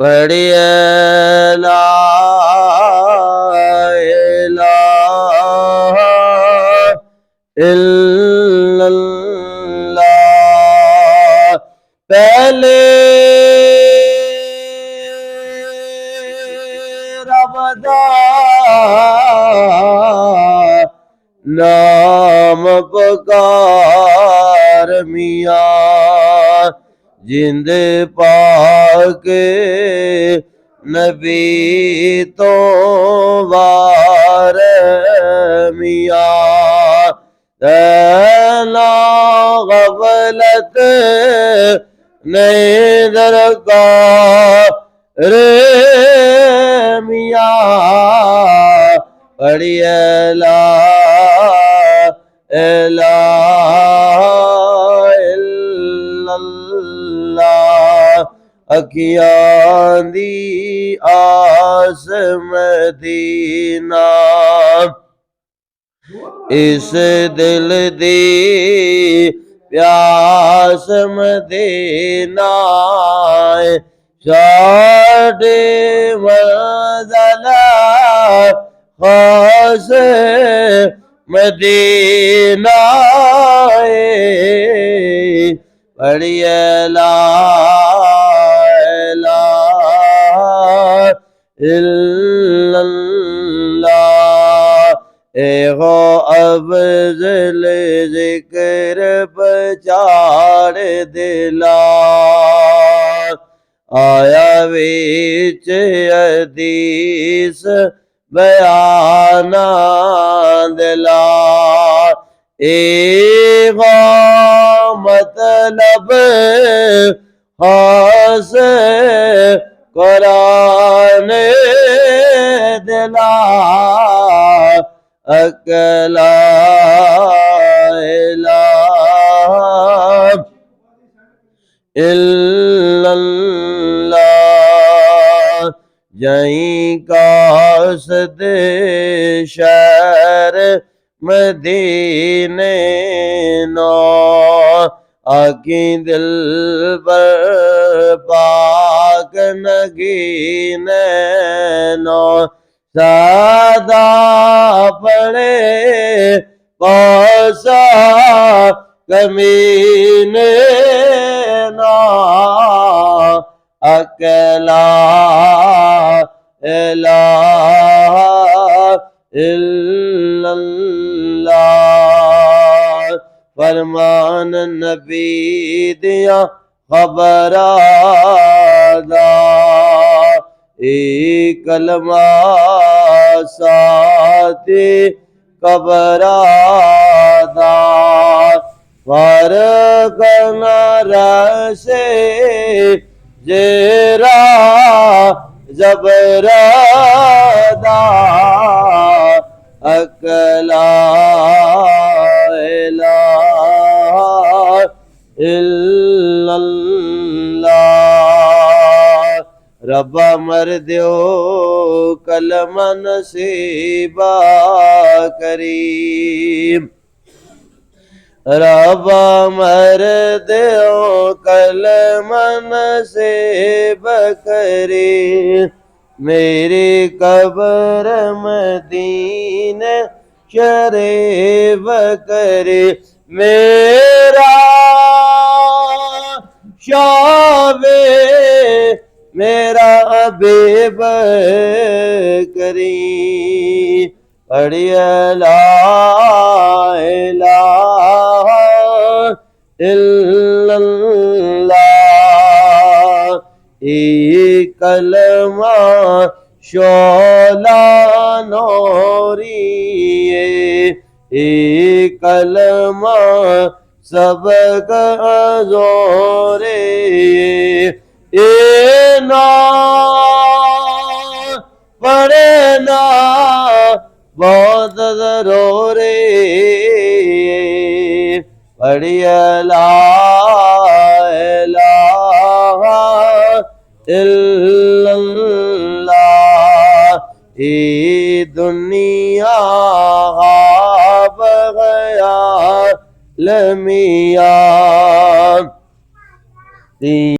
पढ़िए ला इलाहा इल्लल्लाह। पहले रब दा नाम पुकार मियाँ, जिंद पाक नबी तो वार मियाँ। ना गफलत नहीं दरकार मियाँ। पढ़िए ला इलाहा इल्लल्लाह। अखियां दी आस मदीना, इस दिल दी प्यास मदीना। साडे मंज़िल खास मदीना। पढ़िए ला इलाहा इल्लल्लाह। एहो अफ़ज़ल ज़िक्र पछाड़ दिला, आया विच हदीस बयाना दिला। एहो मतलब खास कुरान दिला। अकला इलाहा इल्लल्लाह। जहीं कासद शहर मदीने नो, आखी दिल पर पाक नगीने नो। सादा पड़े पासा कमीने ना। अकेला इलाहा इल्लल्लाह। फरमान नबी दिया खबरा दा, एक कलमा साथी कबरा दा। फर्क न रसे जेरा जबरदा। अकला इलाहा इल्लल्लाह। रब्बा मर दियो कलमा नसीबा करीम। रब्बा मर दियो कलमा नसीब करीम। मेरी कब्र मदीने शरीफ करे। मेरा शाबे मेरा हबीब करीम। पढ़िए ला इलाहा इल्लल्लाह। एक कलमा शोला नूरिए, एक कलमा सबक जोरे। ए ना पढ़ना बहुत जरूरी। पढ़िए ला इलाहा इल्लल्लाह। ये दुनिया ख़ाब गया लमिया।